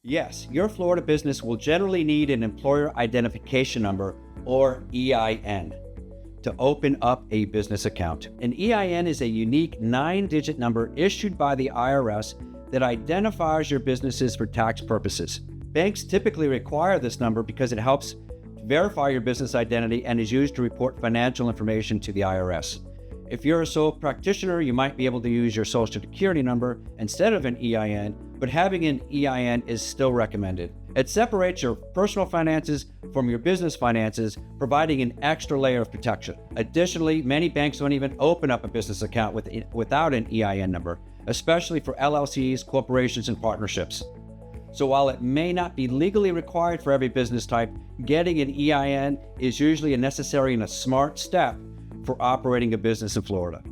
Yes, your Florida business will generally need an employer identification number, or EIN, to open up a business account. An EIN is a unique 9-digit number issued by the IRS that identifies your businesses for tax purposes. Banks typically require this number because it helps verify your business identity and is used to report financial information to the IRS. If you're a sole practitioner, you might be able to use your Social Security number instead of an EIN, but having an EIN is still recommended. It separates your personal finances from your business finances, providing an extra layer of protection. Additionally, many banks don't even open up a business account without an EIN number, especially for LLCs, corporations, and partnerships. So while it may not be legally required for every business type, getting an EIN is usually a necessary and a smart step for operating a business in Florida.